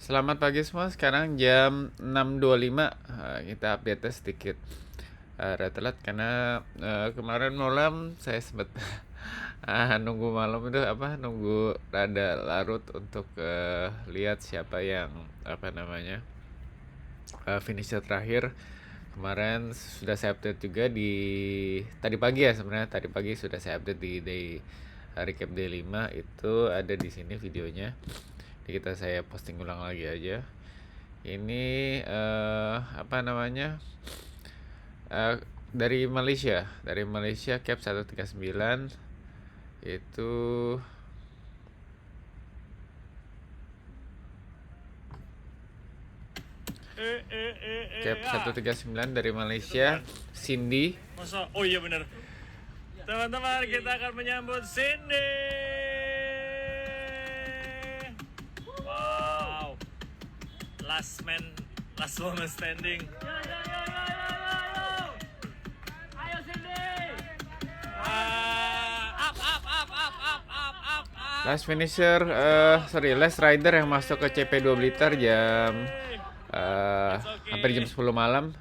Selamat pagi semua, sekarang jam 6.25. Kita update sedikit red alert karena kemarin malam saya sempat nunggu malam itu nunggu rada larut untuk lihat siapa yang finisher terakhir. Kemarin sudah saya update juga di tadi pagi ya, sebenarnya tadi pagi sudah saya update di recap day 5 itu ada di sini videonya. Jadi saya posting ulang lagi aja. Ini uh, dari Malaysia cap 139 itu cap 139 dari Malaysia. Cindy. Masa? Oh iya benar. Teman-teman, kita akan menyambut Cindy. Wow. Last woman standing. Ayo Cindy. Up. Last finisher, last rider yang masuk ke CP2 Blitar jam hampir jam 10 malam.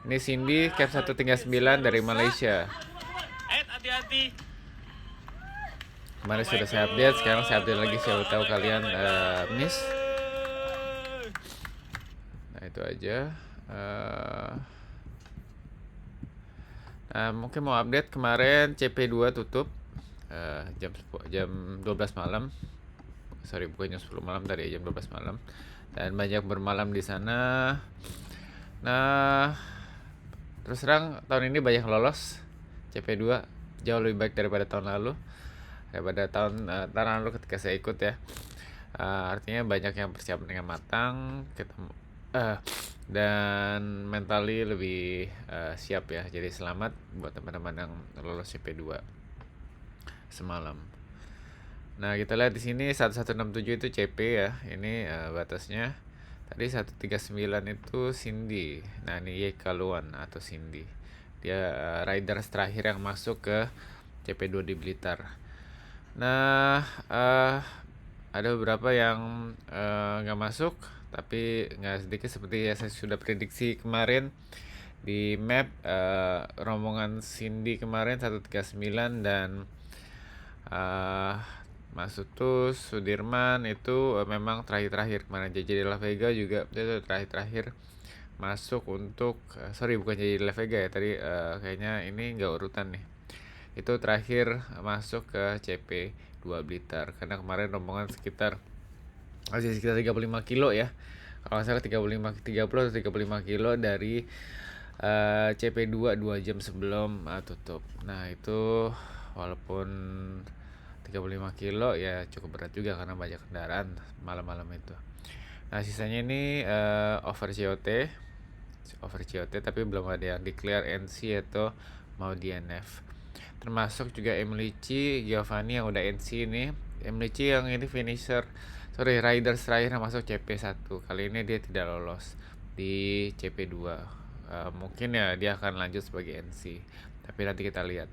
Ini Cindy cap 139 dari Malaysia. Hati-hati. Kemarin sudah saya update, sekarang saya update lagi, siapa tahu kalian miss. Nah itu aja. Mungkin mau update, kemarin CP2 tutup jam 12 malam. Sorry, bukan jam 10 malam tadi, jam 12 malam. Dan banyak bermalam di sana. Nah, terus terang tahun ini banyak lolos CP2, jauh lebih baik daripada tahun lalu. Daripada tahun lalu ketika saya ikut ya. Artinya banyak yang persiapan dengan matang, dan mentally lebih siap ya. Jadi selamat buat teman-teman yang lolos CP2 semalam. Nah, kita lihat di sini 1167 itu CP ya. Ini batasnya. Tadi 139 itu Cindy. Nah, ini Yekaluan atau Cindy. Dia riders terakhir yang masuk ke CP2 di Blitar. Nah, ada beberapa yang nggak masuk, tapi nggak sedikit seperti yang saya sudah prediksi kemarin di map. Rombongan Cindy kemarin 139 dan masuk tuh Sudirman itu memang terakhir kemarin. Jadi La Vega juga itu terakhir masuk untuk bukan jadi La Vega ya tadi, kayaknya ini nggak urutan nih. Itu terakhir masuk ke CP2 Blitar karena kemarin rombongan sekitar 35 kilo ya. Kalau salah 30 atau 35 kilo dari CP2 2 jam sebelum tutup. Nah, itu walaupun 35 kilo ya cukup berat juga karena banyak kendaraan malam-malam itu. Nah, sisanya ini over COT tapi belum ada yang declare NC atau mau DNF. Termasuk juga Emilici Giovanni yang udah NC ini. Emilici yang ini riders terakhir yang masuk CP1. Kali ini dia tidak lolos di CP2. Mungkin ya dia akan lanjut sebagai NC. Tapi nanti kita lihat.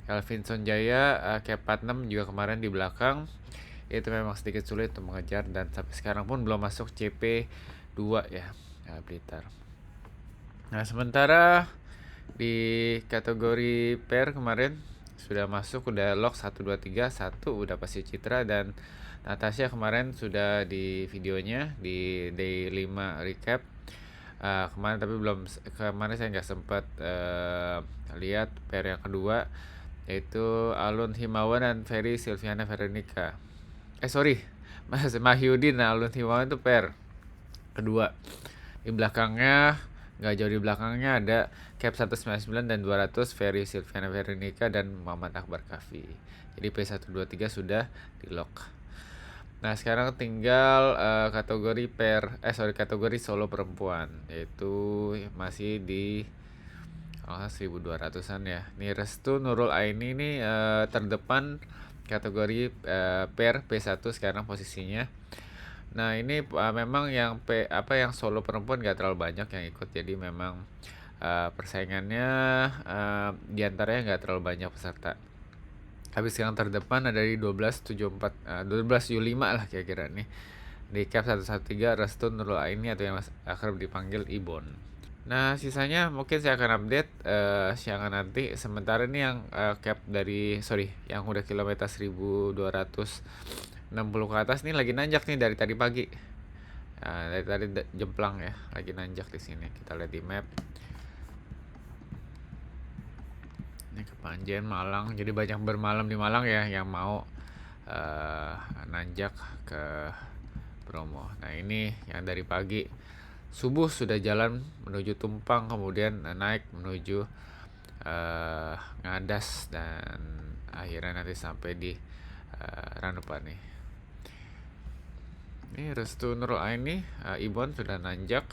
Calvin Sonjaya cap 46 juga kemarin di belakang. Itu memang sedikit sulit untuk mengejar dan sampai sekarang pun belum masuk CP2 ya, Blitar. Nah, sementara di kategori pair kemarin sudah masuk, udah lock 1 2 3, 1 udah pasti Citra dan Natasha kemarin sudah di videonya di day 5 recap. Kemarin saya nggak sempat lihat pair yang kedua, yaitu Alun Himawan dan Ferry Silviana Veronica. Mas Mahyudin dan Alun Himawan itu pair kedua. Di belakangnya, nggak jauh di belakangnya ada cap 199 dan 200 Ferry Silviana Veronica dan Muhammad Akbar Kafi. Jadi P123 sudah di lock. Nah, sekarang tinggal kategori solo perempuan, yaitu masih di 1200-an ya. Nih Restu Nurul Aini ini terdepan kategori pair P1 sekarang posisinya. Nah, ini memang yang yang solo perempuan gak terlalu banyak yang ikut. Jadi memang persaingannya diantaranya gak terlalu banyak peserta. Habis yang terdepan ada di 1274 1275 lah kira-kira nih. di cap 113 Restu Nurul Aini atau yang akrab dipanggil Ibon. Nah, sisanya mungkin saya akan update siangan nanti. Sementara ini yang cap yang udah kilometer 1260 ke atas nih lagi nanjak nih dari tadi pagi. Dari tadi jemplang ya, lagi nanjak di sini. Kita lihat di map. Ini Kepanjen Malang, jadi banyak bermalam di Malang ya yang mau nanjak ke Bromo. Nah, ini yang dari pagi subuh sudah jalan menuju Tumpang, kemudian naik menuju Ngadas, dan akhirnya nanti sampai di Ranupane. Ini Restu Nurul Aini, Ibon sudah nanjak.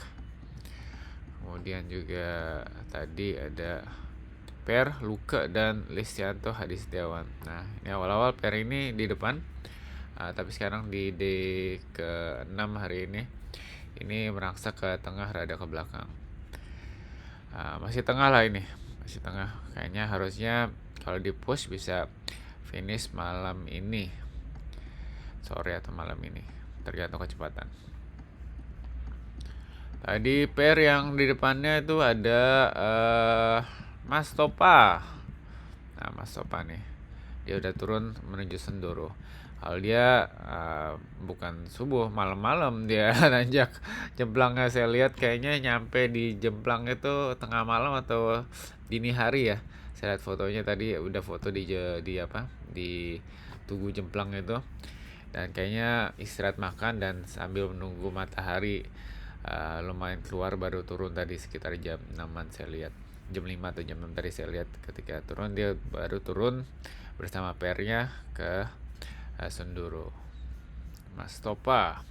Kemudian juga tadi ada Per, Luke, dan Listianto Hadi Setiawan. Nah, ini awal-awal Per ini di depan, tapi sekarang di ke-6 hari ini merangsak ke tengah, rada ke belakang. Masih tengah lah ini, masih tengah. Kayaknya harusnya kalau di push bisa finish malam ini, sore atau malam ini, tergantung kecepatan. Tadi Per yang di depannya itu ada Mas Topa. Nah, Mas Topa nih, dia udah turun menuju Senduro. Kalau dia bukan subuh, malam-malam dia nanjak. Jemplangnya saya lihat kayaknya nyampe di jemplang itu tengah malam atau dini hari ya. Saya lihat fotonya tadi, udah foto di tugu jemplang itu. Dan kayaknya istirahat makan dan sambil menunggu matahari lumayan keluar baru turun tadi sekitar jam 6-an saya lihat. Jam 5 atau jam 6 tadi saya lihat ketika turun, dia baru turun bersama pernya ke Senduro. Mas Topa.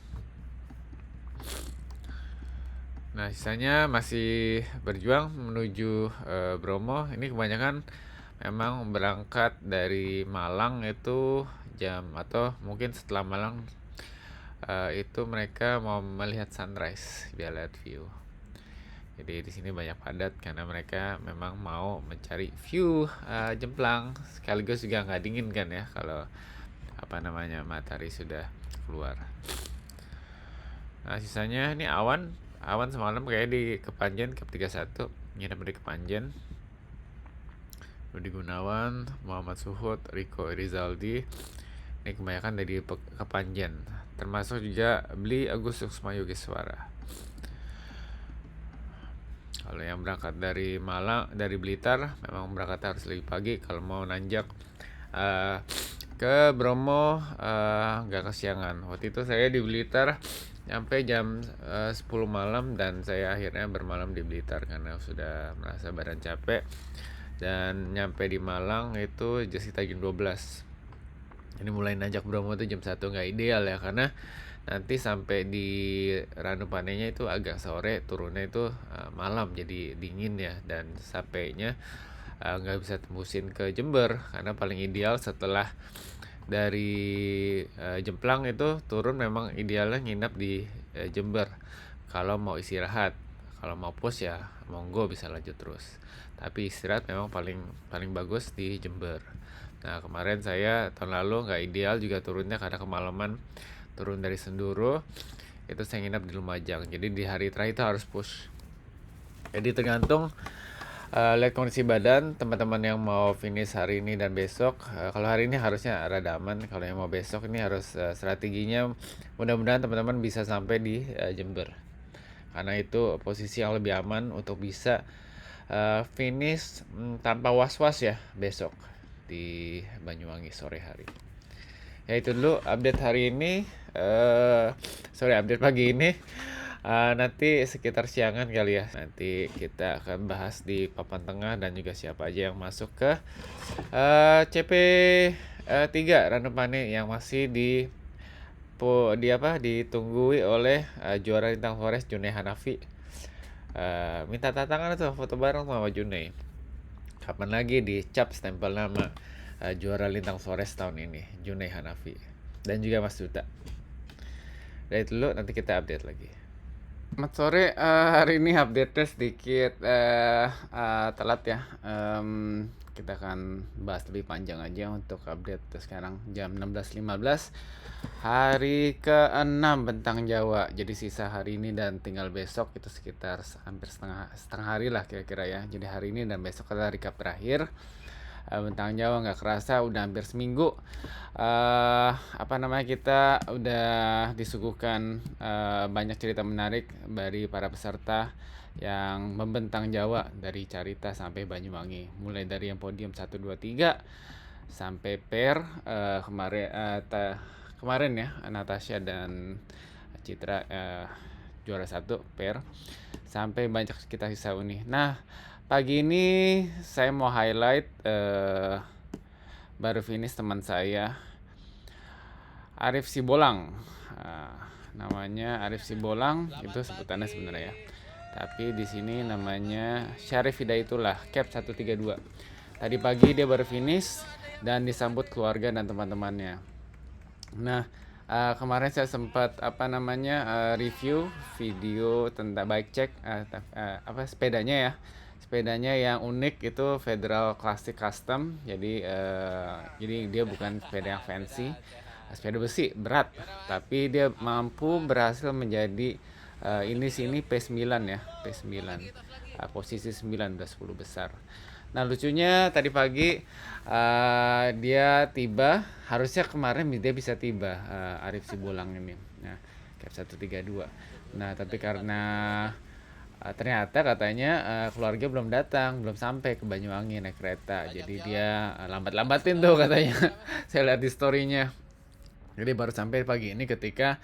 Nah, sisanya masih berjuang menuju Bromo. Ini kebanyakan memang berangkat dari Malang itu atau mungkin setelah Malang itu mereka mau melihat sunrise biar lihat view. Jadi di sini banyak padat karena mereka memang mau mencari view jemplang, sekaligus juga nggak dingin kan ya kalau matahari sudah keluar. Nah, sisanya ini awan semalam kayak di Kepanjen Cap 31 nginep di Kepanjen. Rudi Gunawan, Muhammad Suhud, Rico Rizaldi, ini kebanyakan dari Kepanjen, termasuk juga Beli Agus Suksma Yogeswara. Kalau yang berangkat dari Malang, dari Blitar, memang berangkat harus lebih pagi kalau mau nanjak ke Bromo, nggak kesiangan. Waktu itu saya di Blitar sampai jam 10 malam dan saya akhirnya bermalam di Blitar karena sudah merasa badan capek, dan nyampe di Malang itu sekitar jam 12. Ini mulai nanjak Bromo itu jam 1, nggak ideal ya, karena nanti sampai di Ranupanenya itu agak sore, turunnya itu malam, jadi dingin ya, dan sampainya nggak bisa tembusin ke Jember, karena paling ideal setelah dari Jemplang itu turun memang idealnya nginap di Jember kalau mau istirahat. Kalau mau push ya monggo bisa lanjut terus, tapi istirahat memang paling bagus di Jember. Nah, kemarin saya tahun lalu nggak ideal juga turunnya karena kemalaman, turun dari Senduro itu saya nginap di Lumajang, jadi di hari terakhir itu harus push. Jadi tergantung lihat kondisi badan teman-teman yang mau finish hari ini dan besok. Kalau hari ini harusnya rada aman, kalau yang mau besok ini harus strateginya mudah-mudahan teman-teman bisa sampai di Jember, karena itu posisi yang lebih aman untuk bisa finish tanpa was-was ya besok di Banyuwangi sore hari. Ya, itu dulu update hari ini, update pagi ini. Nanti sekitar siangan kali ya, nanti kita akan bahas di papan tengah dan juga siapa aja yang masuk ke CP 3 Ranupane yang masih ditunggui oleh juara Lintang Forest Junei Hanafi. Minta tantangan tuh foto bareng sama Junei, kapan lagi dicap stempel nama juara Lintang Forest tahun ini, Junei Hanafi dan juga Mas Duta. Dari dulu, nanti kita update lagi. Selamat sore, hari ini update-nya sedikit telat ya, kita akan bahas lebih panjang aja untuk update sekarang jam 16.15 hari ke-6 bentang Jawa. Jadi sisa hari ini dan tinggal besok itu sekitar hampir setengah hari lah kira-kira ya. Jadi hari ini dan besok adalah recap terakhir bentang Jawa. Nggak kerasa udah hampir seminggu. Kita udah disuguhkan banyak cerita menarik dari para peserta yang membentang Jawa dari Carita sampai Banyuwangi, mulai dari yang podium 1, 2, 3 sampai pair kemarin ya Natasha dan Citra juara 1 pair, sampai banyak kita sisa uni. Nah, pagi ini saya mau highlight baru finish teman saya Arif Sibolang. Namanya Arif Sibolang, itu sebutannya sebenarnya ya. Tapi di sini namanya Syarif Hidayatullah, cap 132. Tadi pagi dia baru finish dan disambut keluarga dan teman-temannya. Nah, kemarin saya sempat review video tentang bike check sepedanya ya. Sepedanya yang unik itu Federal Classic Custom. Jadi dia bukan sepeda yang fancy, sepeda besi berat, tapi dia mampu berhasil menjadi sini P9 ya, P9 posisi 9 udah 10 besar. Nah, lucunya tadi pagi dia tiba, harusnya kemarin dia bisa tiba Arif Sibolang ini. Nah, cap 132. Nah, tapi karena ternyata katanya keluarga belum datang, belum sampai ke Banyuwangi naik kereta. Jadi dia lambat-lambatin tuh katanya. Saya lihat di story-nya. Jadi baru sampai pagi ini ketika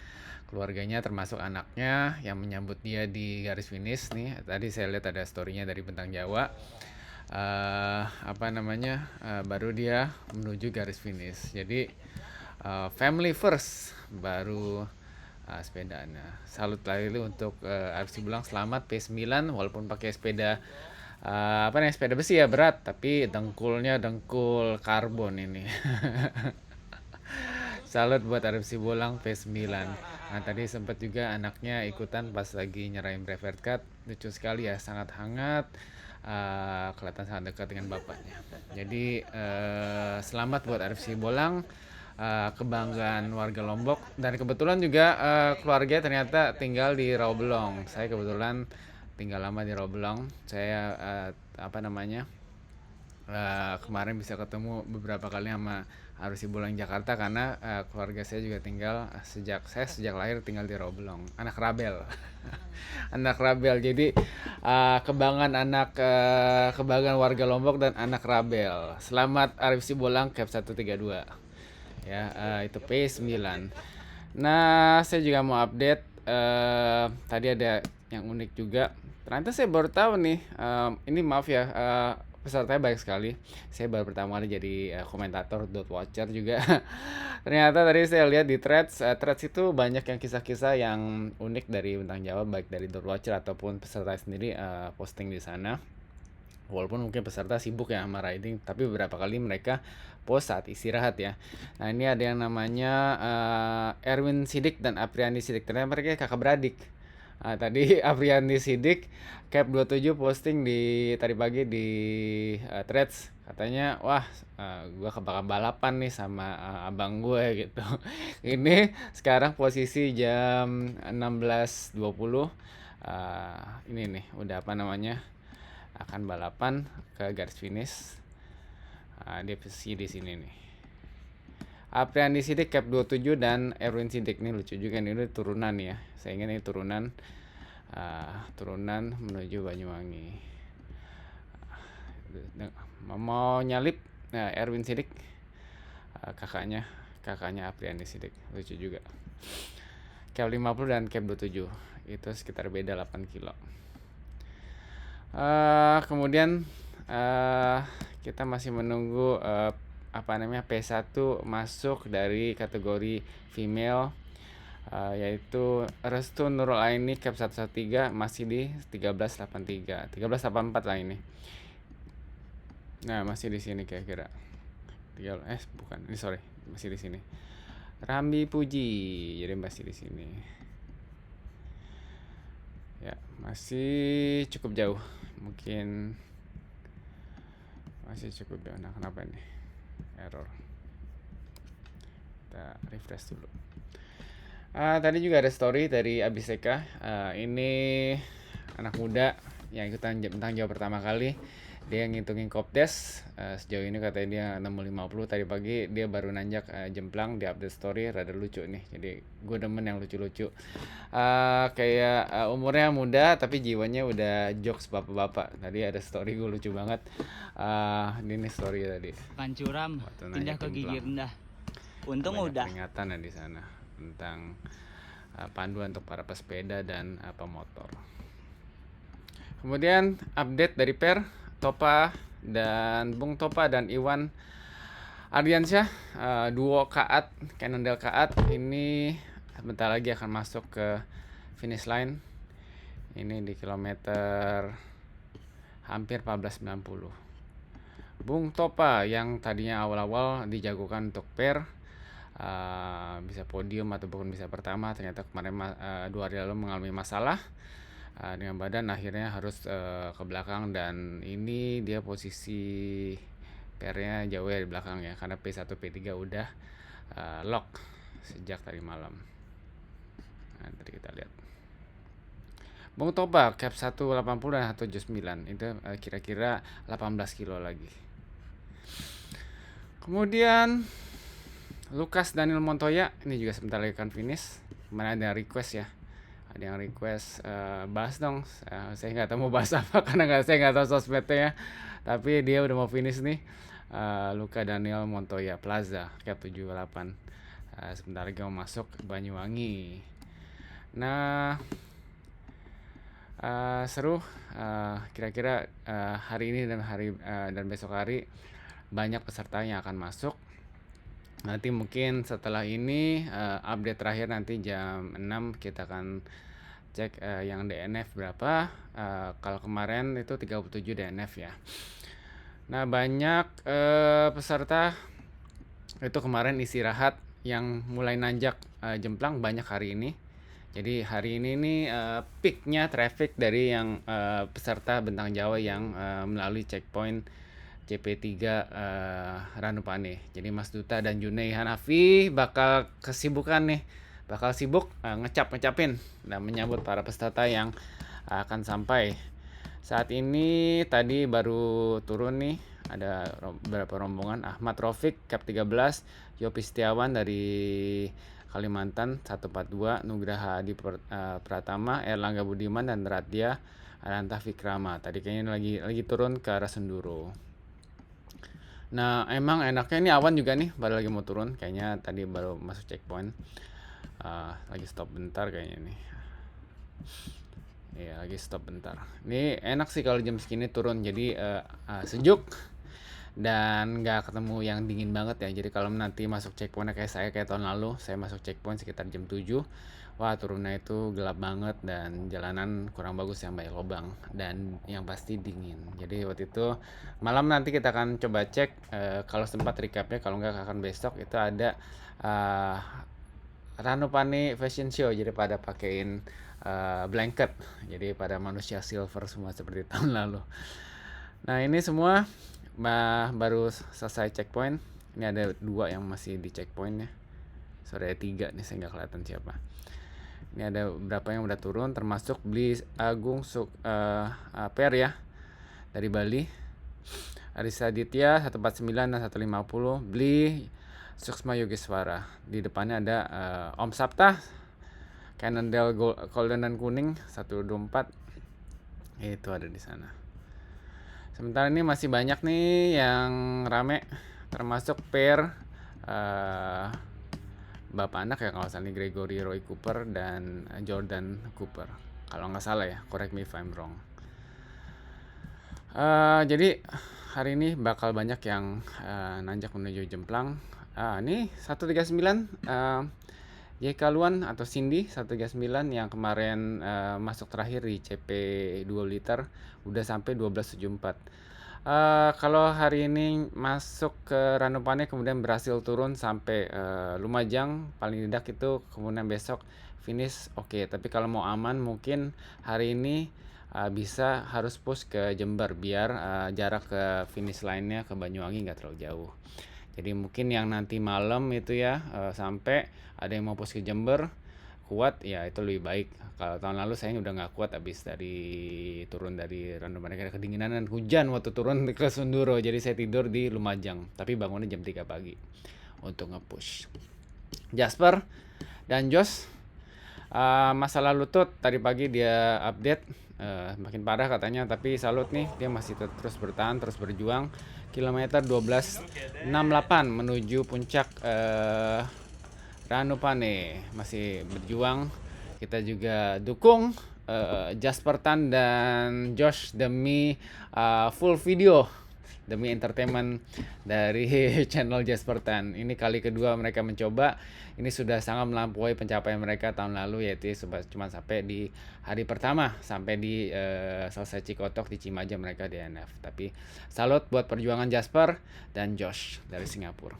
keluarganya termasuk anaknya yang menyambut dia di garis finish nih. Tadi saya lihat ada story-nya dari Bentang Jawa. Baru dia menuju garis finish. Jadi family first baru sepedanya. Salut lagi untuk Arif Sibolang, selamat P9 walaupun pakai sepeda sepeda besi ya, berat, tapi dengkulnya dengkul karbon ini. Salut buat Arif Sibolang P9. Nah, tadi sempat juga anaknya ikutan pas lagi nyerahin private card. Lucu sekali ya, sangat hangat. Kelihatan sangat dekat dengan bapaknya. Jadi selamat buat Arif Sibolang, kebanggaan warga Lombok. Dan kebetulan juga keluarga ternyata tinggal di Rawabelong. Saya kebetulan tinggal lama di Rawabelong. Saya kemarin bisa ketemu beberapa kali sama Arif Sibolang Jakarta karena keluarga saya juga tinggal sejak lahir tinggal di Rawabelong. Anak Rabel. Anak Rabel. Jadi kebanggaan warga Lombok dan anak Rabel. Selamat Arif Sibolang cap 132. Ya, itu P9. Nah, saya juga mau update tadi ada yang unik juga. Ternyata saya baru tahu nih, ini maaf ya, pesertanya baik sekali. Saya baru pertama kali jadi komentator watcher juga. Ternyata tadi saya lihat di threads itu banyak yang kisah-kisah yang unik dari Bentang Jawa, baik dari watcher ataupun peserta sendiri posting di sana. Walaupun mungkin peserta sibuk ya sama riding, tapi beberapa kali mereka post saat istirahat ya. Nah, ini ada yang namanya Erwin Sidik dan Apriani Sidik. Ternyata mereka kakak beradik. Nah, tadi Apriani Sidik cap 27 posting tadi pagi di threads, katanya wah gue bakal balapan nih sama abang gue gitu. Ini sekarang posisi jam 16.20. Ini nih udah akan balapan ke garis finish. Dia posisi di sini nih. Apriani Sidik cap 27 dan Erwin Sidik nih lucu juga nih, ini turunan ya. Saya ingat ini turunan menuju Banyuwangi. Mau nyalip Erwin Sidik, kakaknya Apriani Sidik, lucu juga. Cap 50 dan cap 27 itu sekitar beda 8 kilo. Kemudian kita masih menunggu P1 masuk dari kategori female, yaitu Restu Nurul Aini cap 113 masih di 1384 lah ini. Nah, masih di sini kira-kira. Masih di sini. Rambi Puji, jadi masih di sini. Ya, masih cukup jauh. Mungkin masih cukup ya. Nah, kenapa ini error? Kita refresh dulu. Tadi juga ada story dari Abiseka. Ini anak muda yang ikutan bintang Jawa pertama kali. Dia ngitungin Kopdes. Sejauh ini katanya dia 650. Tadi pagi dia baru nanjak jemplang di update story. Rada lucu nih. Jadi gue demen yang lucu-lucu. Kayak umurnya muda tapi jiwanya udah jokes bapak-bapak. Tadi ada story gue lucu banget. Ini story tadi. Pancuram, Waktu pindah nanjak ke gigi jemplang. rendah. Untung Banyak udah. peringatan ya di sana tentang panduan untuk para pesepeda dan pemotor. Kemudian update dari Per, Topa dan Bung Topa dan Iwan Ardiansyah, duo Kaat, Cannondale Kaat ini sebentar lagi akan masuk ke finish line. Ini di kilometer hampir 1490. Bung Topa yang tadinya awal-awal dijagokan untuk Per, bisa podium ataupun bisa pertama, ternyata kemarin 2 hari lalu mengalami masalah dengan badan, akhirnya harus ke belakang, dan ini dia posisi PR-nya jauh ya di belakang ya, karena P1 P3 udah lock sejak tadi malam. Nah, tadi kita lihat Bung Toba cap 180 dan 179 itu kira-kira 18 kilo lagi. Kemudian Lukas Daniel Montoya ini juga sebentar lagi akan finish. Kemarin ada request ya, ada yang request bahas dong. Saya nggak tahu mau bahas apa karena saya nggak tahu sosmednya ya. Tapi dia udah mau finish nih. Luka Daniel Montoya Plaza cap 78. Sebentar lagi mau masuk Banyuwangi. Nah, seru. Kira-kira hari ini dan besok hari banyak peserta yang akan masuk. Nanti mungkin setelah ini update terakhir nanti jam 6 kita akan cek yang DNF berapa. Kalau kemarin itu 37 DNF ya. Nah, banyak peserta itu kemarin istirahat, yang mulai nanjak jemplang banyak hari ini. Jadi hari ini nih peaknya traffic dari yang peserta Bentang Jawa yang melalui checkpoint CP3 Ranupane. Jadi Mas Duta dan Junei Hanafi bakal kesibukan nih, bakal sibuk ngecapin dan menyambut para peserta yang akan sampai. Saat ini tadi baru turun nih, ada beberapa rombongan. Ahmad Rafiq Cap 13, Yopi Setiawan dari Kalimantan 142, Nugraha Hadi Pratama, Erlangga Budiman dan Radya Aranta Fikrama. Tadi kayaknya lagi turun ke arah Senduro. Nah, emang enaknya ini Awan juga nih baru lagi mau turun, kayaknya tadi baru masuk checkpoint. Lagi stop bentar kayaknya nih. Iya, lagi stop bentar. Ini enak sih kalau jam segini turun, jadi sejuk dan nggak ketemu yang dingin banget ya. Jadi kalau nanti masuk checkpointnya kayak tahun lalu, saya masuk checkpoint sekitar jam 7. Wah, turunnya itu gelap banget dan jalanan kurang bagus yang banyak lubang dan yang pasti dingin. Jadi waktu itu malam nanti kita akan coba cek kalau sempat recapnya, kalau nggak akan besok itu ada Ranupane Fashion Show. Jadi pada pakein blanket, jadi pada manusia silver semua seperti tahun lalu. Nah, ini semua baru selesai checkpoint. Ini ada 2 yang masih di checkpointnya. Sorry, 3 nih, saya nggak kelihatan siapa. Ini ada beberapa yang udah turun, termasuk Bli Agung Per ya dari Bali, Arisa Ditya 149 dan 150, Bli Suksma Yogeswara. Di depannya ada Om Sapta Cannondale Golden dan kuning 124, itu ada di sana. Sementara ini masih banyak nih yang rame, termasuk Per bapak anak ya, kalau salah ini Gregory Roy Cooper dan Jordan Cooper, kalau nggak salah ya, correct me if I'm wrong. Jadi hari ini bakal banyak yang nanjak menuju jemplang. Ini 139 YK Luan atau Cindy 139 yang kemarin masuk terakhir di CP 2 liter udah sampai 1274. Kalau hari ini masuk ke Ranupane kemudian berhasil turun sampai Lumajang paling tidak itu, kemudian besok finish oke. Tapi kalau mau aman mungkin hari ini bisa harus push ke Jember biar jarak ke finish line-nya ke Banyuwangi nggak terlalu jauh. Jadi mungkin yang nanti malam itu ya sampai ada yang mau push ke Jember kuat ya itu lebih baik. Kalau tahun lalu saya udah nggak kuat habis turun dari Ranupane karena kedinginan dan hujan waktu turun ke Sunduro. Jadi saya tidur di Lumajang, tapi bangunnya jam 3 pagi untuk nge-push. Jasper dan Josh, masalah lutut tadi pagi dia update makin parah katanya, tapi salut nih dia masih terus bertahan, terus berjuang. Kilometer 12.68 menuju puncak Ranupane, masih berjuang. Kita juga dukung Jasper Tan dan Josh demi full video, demi entertainment dari channel Jasper Tan. Ini kali kedua mereka mencoba. Ini sudah sangat melampaui pencapaian mereka tahun lalu, yaitu cuma sampai di hari pertama, sampai di selesai Cikotok di Cimaja mereka DNF. Tapi salut buat perjuangan Jasper dan Josh dari Singapura.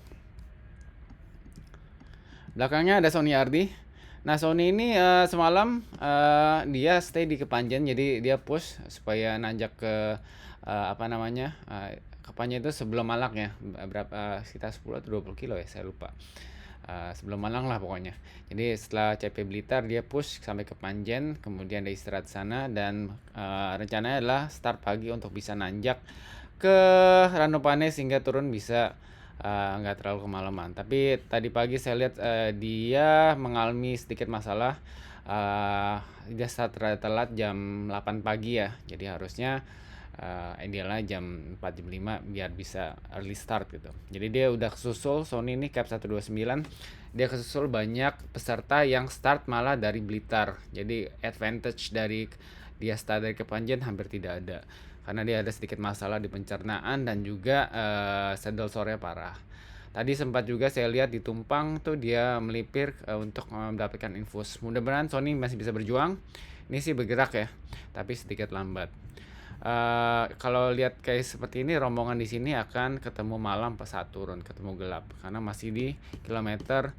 Belakangnya ada Sony Ardi. Nah Sony ini semalam dia stay di Kepanjen, jadi dia push supaya nanjak ke Kepanjen itu sebelum Malang ya, berapa sekitar 10 atau 20 kilo ya saya lupa. Sebelum Malang lah pokoknya. Jadi setelah CP Blitar dia push sampai ke Panjen, kemudian dia istirahat sana dan rencananya adalah start pagi untuk bisa nanjak ke Ranupane sehingga turun bisa nggak terlalu kemalaman. Tapi tadi pagi saya lihat dia mengalami sedikit masalah. Dia start telat jam 8 pagi ya. Jadi harusnya idealnya jam 4 jam 5 biar bisa early start gitu. Jadi dia udah kesusul Sony ini cap 129. Dia kesusul banyak peserta yang start malah dari Blitar. Jadi advantage dari dia start dari Kepanjen hampir tidak ada. Karena dia ada sedikit masalah di pencernaan dan juga saddle sore parah. Tadi sempat juga saya lihat di Tumpang tuh dia melipir untuk mendapatkan infus. Mudah-mudahan Sony masih bisa berjuang. Ini sih bergerak ya, tapi sedikit lambat. Kalau lihat kayak seperti ini, rombongan di sini akan ketemu malam pas saat turun, ketemu gelap karena masih di kilometer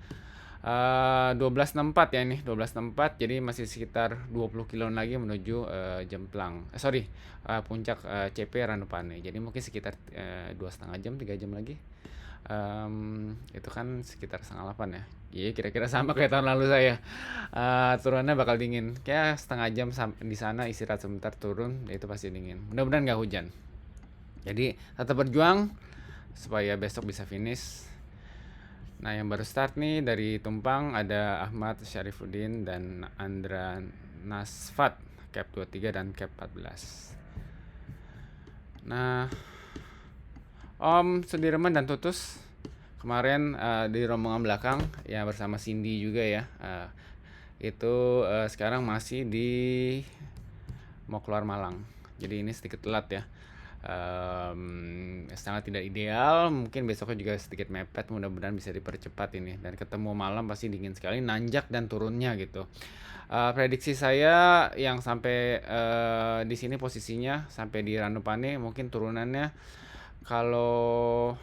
12.64 ya ini 12.64, jadi masih sekitar 20 kilo lagi menuju puncak CP Ranupane. Jadi mungkin sekitar 2,5 jam 3 jam lagi. Itu kan sekitar 7:30 ya. Iya kira-kira sama kayak tahun lalu saya. Turunnya bakal dingin. Kayak setengah jam di sana istirahat sebentar turun, itu pasti dingin. Mudah-mudahan nggak hujan. Jadi tetap berjuang supaya besok bisa finish. Nah yang baru start nih dari Tumpang ada Ahmad Syarifuddin dan Andra Nasfat cap 23 dan cap 14. Nah Om Sudirman dan Tutus kemarin di rombongan belakang ya bersama Cindy juga ya, itu sekarang masih mau keluar Malang, jadi ini sedikit telat ya. Sangat tidak ideal, mungkin besoknya juga sedikit mepet, mudah-mudahan bisa dipercepat ini dan ketemu malam pasti dingin sekali nanjak dan turunnya gitu. Prediksi saya yang sampai di sini posisinya sampai di Ranupane mungkin turunannya kalau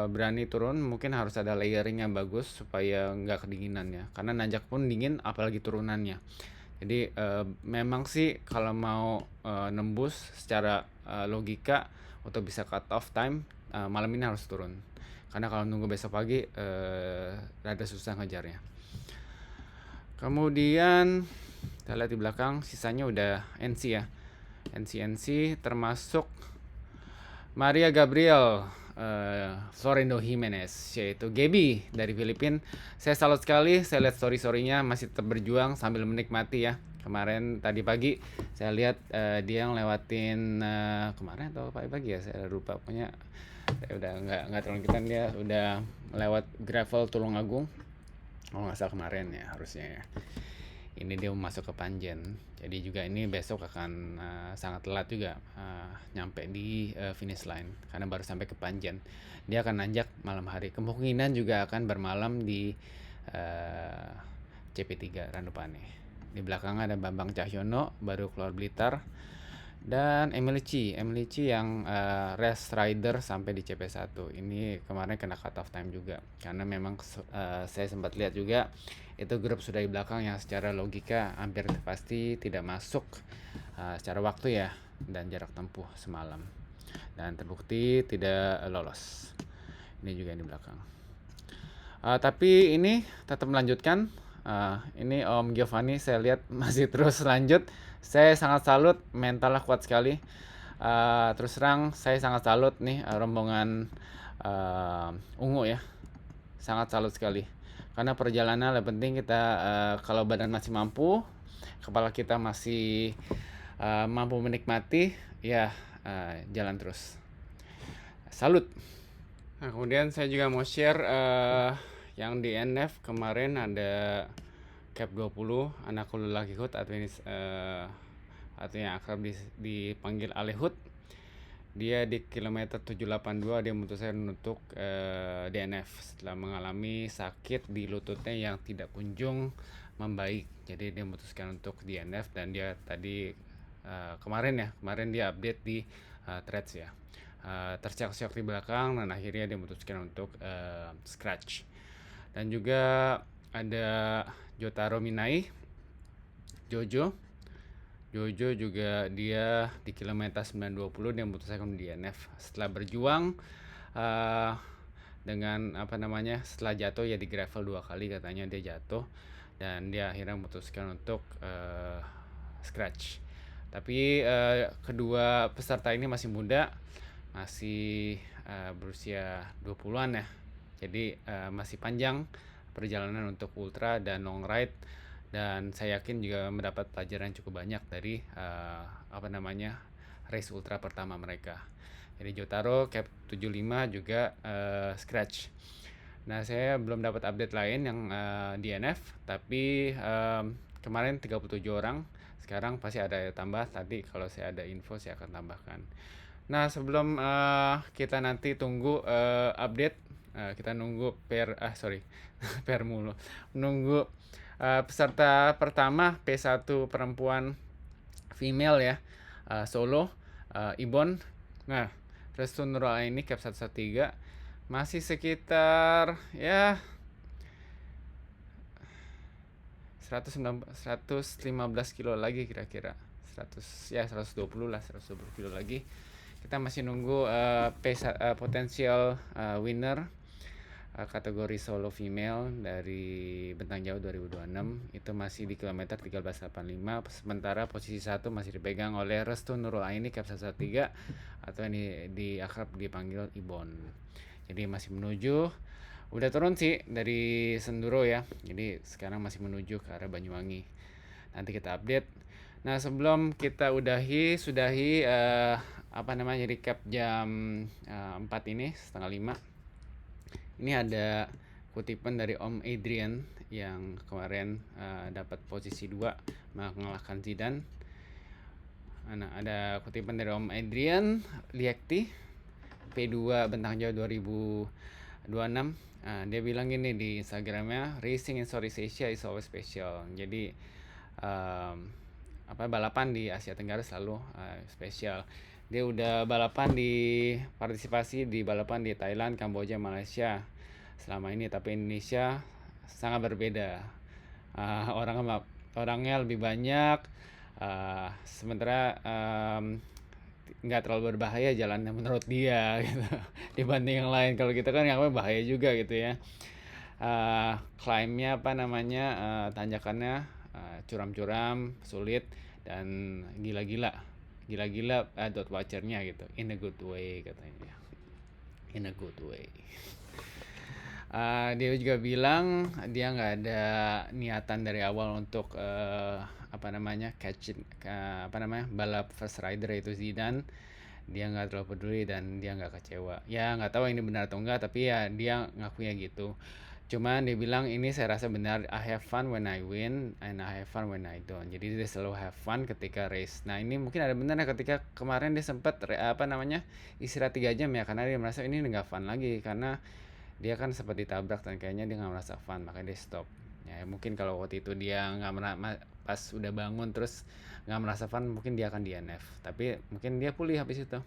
berani turun mungkin harus ada layering yang bagus supaya nggak kedinginan ya, karena nanjak pun dingin apalagi turunannya. Jadi memang sih kalau mau nembus secara logika untuk bisa cut off time malam ini harus turun, karena kalau nunggu besok pagi rada susah ngejarnya. Kemudian kita lihat di belakang sisanya udah NC ya, NC termasuk Maria Gabriel, Florendo Jimenez, yaitu Gaby dari Filipina. Saya salut sekali, saya lihat story-storynya masih tetap berjuang sambil menikmati ya. Kemarin tadi pagi saya lihat dia yang lewatin kemarin atau pagi ya, saya lupa, pokoknya saya udah nggak terlalu ngikutin, dia udah lewat gravel Tulungagung. Oh nggak salah kemarin ya harusnya ya. Ini dia masuk ke Panjen, jadi juga ini besok akan sangat telat juga nyampe di finish line karena baru sampai ke Panjen. Dia akan nanjak malam hari, kemungkinan juga akan bermalam di CP3 Ranupane. Di belakang ada Bambang Cahyono baru keluar Blitar, dan Emily Chi yang race rider sampai di CP1. Ini kemarin kena cut off time juga karena memang saya sempat lihat juga itu grup sudah di belakang yang secara logika hampir pasti tidak masuk secara waktu ya dan jarak tempuh semalam, dan terbukti tidak lolos. Ini juga yang di belakang. Tapi ini tetap melanjutkan. Ini Om Giovanni saya lihat masih terus lanjut. Saya sangat salut, mentalnya kuat sekali. Terus terang saya sangat salut nih rombongan Ungu ya, sangat salut sekali. Karena perjalanan lebih penting kita kalau badan masih mampu, kepala kita masih mampu menikmati, ya jalan terus. Salut. Nah, kemudian saya juga mau share yang di NF kemarin ada Cap 20 Anakul Lakihut atau ini atau yang akrab dipanggil Alehut. Dia di kilometer 782 dia memutuskan untuk DNF setelah mengalami sakit di lututnya yang tidak kunjung membaik. Jadi dia memutuskan untuk DNF dan dia tadi kemarin dia update di threads ya. Tersiok-siok di belakang dan akhirnya dia memutuskan untuk scratch. Dan juga ada Jotaro Minai, Jojo juga dia di kilometer 920 dia memutuskan DNF setelah berjuang dengan setelah jatuh ya di gravel 2 kali katanya dia jatuh dan dia akhirnya memutuskan untuk scratch. Tapi kedua peserta ini masih muda, masih berusia 20-an ya. Jadi masih panjang perjalanan untuk ultra dan long ride, dan saya yakin juga mendapat pelajaran cukup banyak dari race ultra pertama mereka. Jadi Jotaro Cap 75 juga scratch. Nah, saya belum dapat update lain yang DNF, tapi kemarin 37 orang, sekarang pasti ada tambah. Tadi kalau saya ada info saya akan tambahkan. Nah, sebelum kita nanti tunggu update, kita nunggu per mulu. Nunggu peserta pertama P1 perempuan female ya, solo, Ibon. Nah, Restu Nurul ini Cap 113 masih sekitar ya 115 kilo lagi kira-kira. 120 kilo lagi. Kita masih nunggu potensial winner kategori solo female dari Bentang Jauh 2026 itu masih di kilometer 1385. Sementara posisi 1 masih dipegang oleh Restu Nurul Aini Cap 113 atau yang di akrab dipanggil Ibon. Jadi masih menuju, udah turun sih dari Senduro ya, jadi sekarang masih menuju ke arah Banyuwangi. Nanti kita update. Nah, sebelum kita sudahi recap jam 4 ini setengah 5. Ini ada kutipan dari Om Adrian yang kemarin dapat posisi 2 mengalahkan Zidane. Nah, ada kutipan dari Om Adrian Liekti P2 Bentang Jauh 2026. Dia bilang gini di Instagramnya, racing in Southeast Asia is always special. Jadi balapan di Asia Tenggara selalu spesial. Dia udah partisipasi di balapan di Thailand, Kamboja, Malaysia selama ini, tapi Indonesia sangat berbeda. Orangnya lebih banyak, sementara nggak terlalu berbahaya jalannya menurut dia gitu dibanding yang lain. Kalau kita kan yang bahaya juga gitu ya. Climbnya tanjakannya curam-curam, sulit dan gila-gila dot watchernya gitu, in a good way katanya, in a good way. Dia juga bilang dia nggak ada niatan dari awal untuk balap first rider yaitu Zidane. Dia nggak terlalu peduli dan dia nggak kecewa. Ya nggak tahu ini benar atau enggak, tapi ya dia ngakunya gitu. Cuman dia bilang ini saya rasa benar, I have fun when I win and I have fun when I don't. Jadi dia selalu have fun ketika race. Nah, ini mungkin ada benarnya ketika kemarin dia sempat istirahat 3 jam ya, karena dia merasa ini nggak fun lagi karena dia kan sempat ditabrak dan kayaknya dia nggak merasa fun, makanya dia stop. Ya mungkin kalau waktu itu dia pas udah bangun terus nggak merasa fun, mungkin dia akan DNF. Tapi mungkin dia pulih habis itu.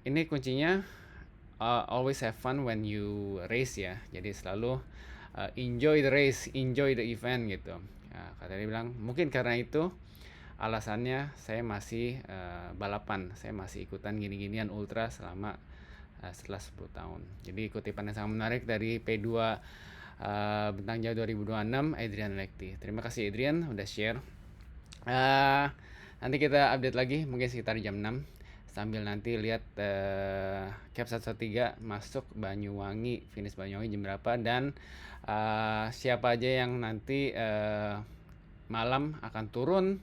Ini kuncinya, always have fun when you race ya. Jadi selalu enjoy the race, enjoy the event gitu. Kata dia bilang mungkin karena itu alasannya saya masih balapan, saya masih ikutan gini-ginian ultra selama setelah 10 tahun. Jadi kutipan yang sangat menarik dari P2 Bentang Jauh 2026, Adrian Lekti. Terima kasih Adrian udah share. Nanti kita update lagi mungkin sekitar jam 6 sambil nanti lihat Cap 113 masuk Banyuwangi, finish Banyuwangi jam berapa, dan siapa aja yang nanti malam akan turun,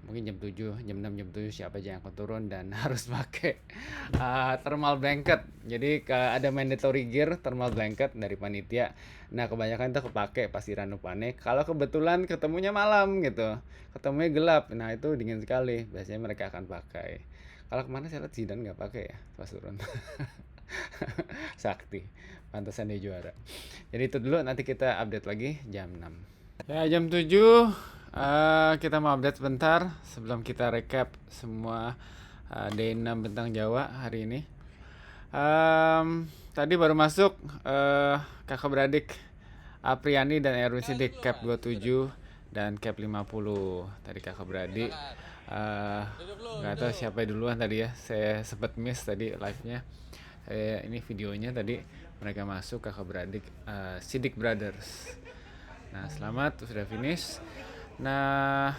mungkin jam 7, jam 6, jam 7 siapa aja yang akan turun dan harus pakai thermal blanket. Jadi ada mandatory gear thermal blanket dari panitia. Nah kebanyakan itu kepake pas di Ranupane kalau kebetulan ketemunya malam gitu, ketemunya gelap, nah itu dingin sekali, biasanya mereka akan pakai. Kalau kemana saya lihat Zidan nggak pakai ya pas turun. Sakti, pantesan dia juara. Jadi itu dulu, nanti kita update lagi jam 6. Ya jam 7 kita mau update sebentar sebelum kita recap semua D6 Bentang Jawa hari ini. Tadi baru masuk kakak beradik Apriani dan Erwin Sidik Cap 27 dan Cap 50. Tadi kakak beradik. Nggak tahu siapa duluan tadi ya. Saya sempat miss tadi live-nya. Ini videonya tadi mereka masuk kakak beradik Sidik Brothers. Nah selamat sudah finish. Nah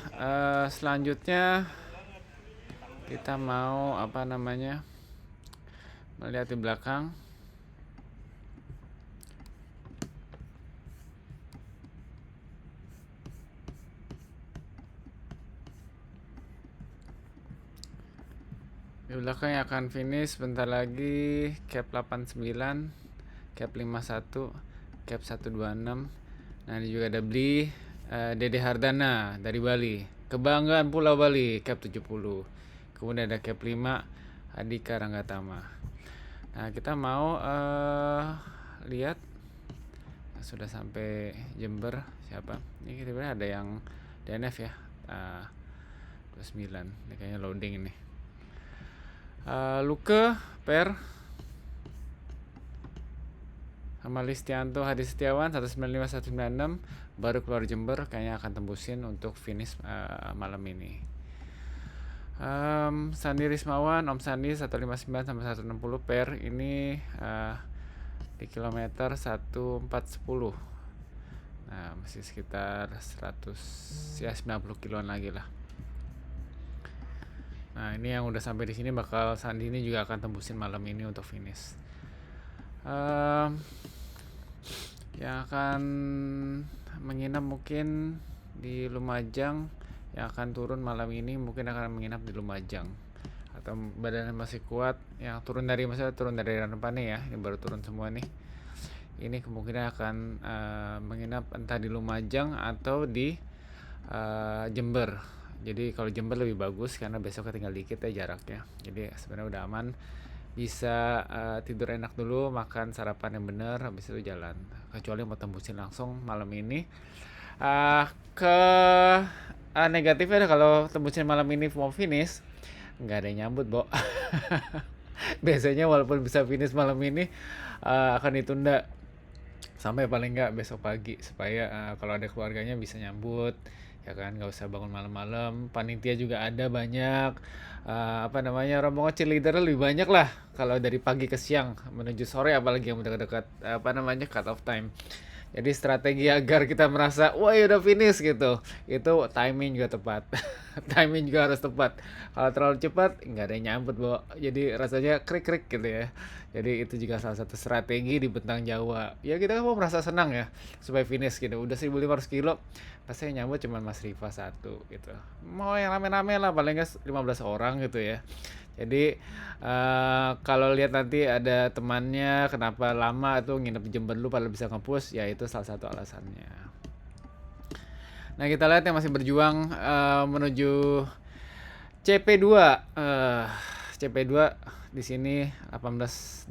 selanjutnya kita mau melihat di belakang. Di belakang yang akan finish bentar lagi Cap 89, Cap 51, Cap 126. Nah ini juga ada beli Dede Hardana dari Bali, kebanggaan Pulau Bali, Cap 70. Kemudian ada Cap 5 Andika Ranggatama. Nah kita mau lihat sudah sampai Jember siapa. Ini kita ada yang DNF ya, 29. Ini kayaknya loading ini. Luke Per sama Listianto Hadi Setiawan 195-196 baru keluar Jember, kayaknya akan tembusin untuk finish malam ini. Sandi Rismawan, Om Sandi 159 sampai 160 Per ini di kilometer 1410. Nah masih sekitar 100 ya 90 kiloan lagi lah. Nah ini yang udah sampai di sini bakal Sandi ini juga akan tembusin malam ini untuk finish. Yang akan menginap mungkin di Lumajang, yang akan turun malam ini mungkin akan menginap di Lumajang, atau badannya masih kuat yang turun dari Ranupane ya, ini baru turun semua nih. Ini kemungkinan akan menginap entah di Lumajang atau di Jember. Jadi kalau Jember lebih bagus karena besok tinggal dikit ya jaraknya. Jadi sebenarnya udah aman, bisa tidur enak dulu, makan sarapan yang benar, habis itu jalan. Kecuali mau tembusin langsung malam ini. Negatifnya kalau tembusin malam ini mau finish, nggak ada yang nyambut, Bo. Biasanya walaupun bisa finish malam ini akan ditunda sampai paling nggak besok pagi supaya kalau ada keluarganya bisa nyambut. Ya kan, nggak usah bangun malam-malam. Panitia juga ada banyak rombongan cheerleader lebih banyak lah kalau dari pagi ke siang menuju sore, apalagi yang udah dekat cut off time. Jadi strategi agar kita merasa wah ya udah finish gitu, itu timing juga tepat. Timing juga harus tepat. Kalau terlalu cepat nggak ada yang nyambut, Bo. Jadi rasanya krik-krik gitu ya. Jadi itu juga salah satu strategi di Bentang Jawa. Ya kita kan mau merasa senang ya supaya finish gitu. Udah 1.500 kilo, pasti yang nyambut cuma Mas Riva satu gitu. Mau yang rame-rame lah, paling nggak 15 orang gitu ya. Jadi kalau lihat nanti ada temannya kenapa lama tuh nginep di Jember dulu pada bisa nge-push, ya itu salah satu alasannya. Nah kita lihat yang masih berjuang menuju CP2. CP2 di sini 1286.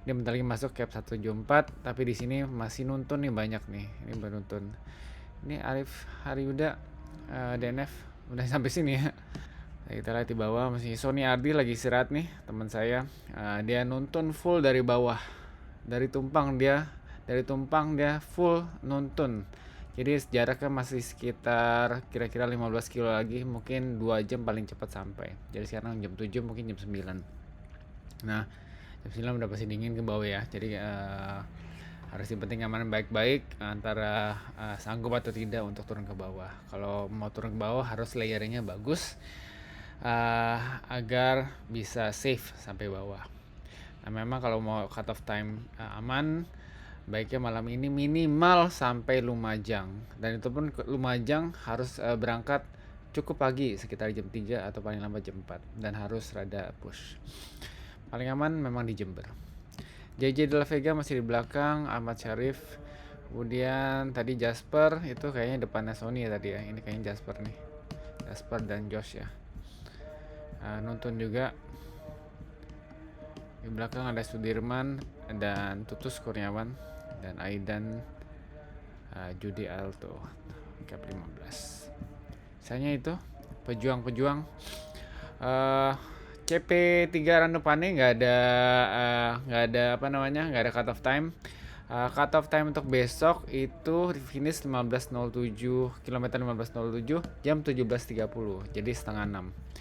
Ini bentar lagi masuk Cap 174, tapi di sini masih nuntun nih banyak nih. Ini beruntun. Ini Arif Haryuda DNF udah sampai sini ya. Kita lihat di bawah masih Sony Ardi lagi istirahat nih, teman saya. Dia nuntun full dari bawah, dari tumpang dia full nuntun. Jadi jaraknya masih sekitar kira-kira 15 kilo lagi, mungkin 2 jam paling cepat sampai. Jadi sekarang jam 7, mungkin jam 9. Nah, jam 9 udah pasti dingin ke bawah ya. Jadi harus dipertimbangkan baik-baik antara sanggup atau tidak untuk turun ke bawah. Kalau mau turun ke bawah harus layeringnya bagus agar bisa safe sampai bawah. Nah, memang kalau mau cut off time aman, baiknya malam ini minimal sampai Lumajang, dan itu pun Lumajang harus berangkat cukup pagi sekitar jam 3 atau paling lambat jam 4, dan harus rada push. Paling aman memang di Jember. JJ De La Vega masih di belakang, Ahmad Syarif, kemudian tadi Jasper itu kayaknya depannya Sony ya tadi ya. Ini kayaknya Jasper nih, Jasper dan Josh ya. Nonton juga di belakang ada Sudirman dan Tutus Kurniawan dan Aidan Judi Alto cap 15. Misalnya itu pejuang-pejuang CP3 Random Pane nggak ada cut off time. Cut off time untuk besok itu finish 15.07 kilometer 15.07 jam 17.30, jadi setengah 6.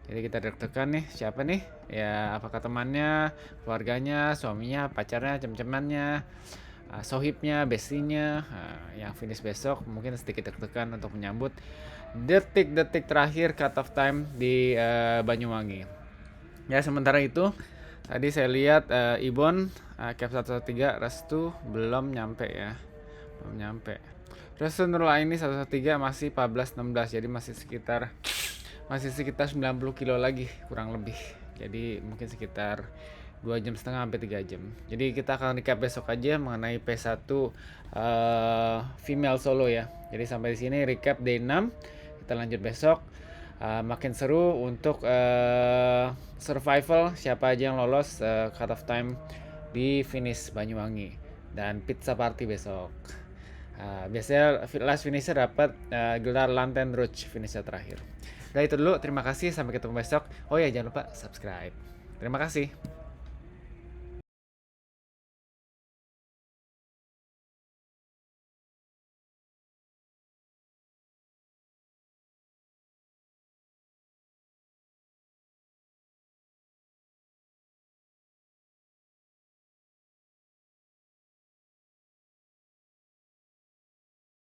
Jadi kita deg-degan nih, siapa nih? Ya apakah temannya, keluarganya, suaminya, pacarnya, cem-cemannya, sohibnya, bestinya yang finish besok. Mungkin sedikit deg-degan untuk menyambut detik-detik terakhir cut off time di Banyuwangi. Ya sementara itu tadi saya lihat Ibon cap 113 Restu belum nyampe ya, belum nyampe. Restu Nurul Aini 113 masih 14.16, jadi masih sekitar 90 kilo lagi kurang lebih. Jadi mungkin sekitar 2,5 jam sampai 3 jam. Jadi kita akan recap besok aja mengenai P1 female solo ya. Jadi sampai di sini recap day 6. Kita lanjut besok. Makin seru untuk survival, siapa aja yang lolos cut off time di finish Banyuwangi dan pizza party besok. Biasanya last finisher dapat gelar Lantern Rouge finisher terakhir. Udah itu dulu, terima kasih, sampai ketemu besok. Oh ya, jangan lupa subscribe. Terima kasih.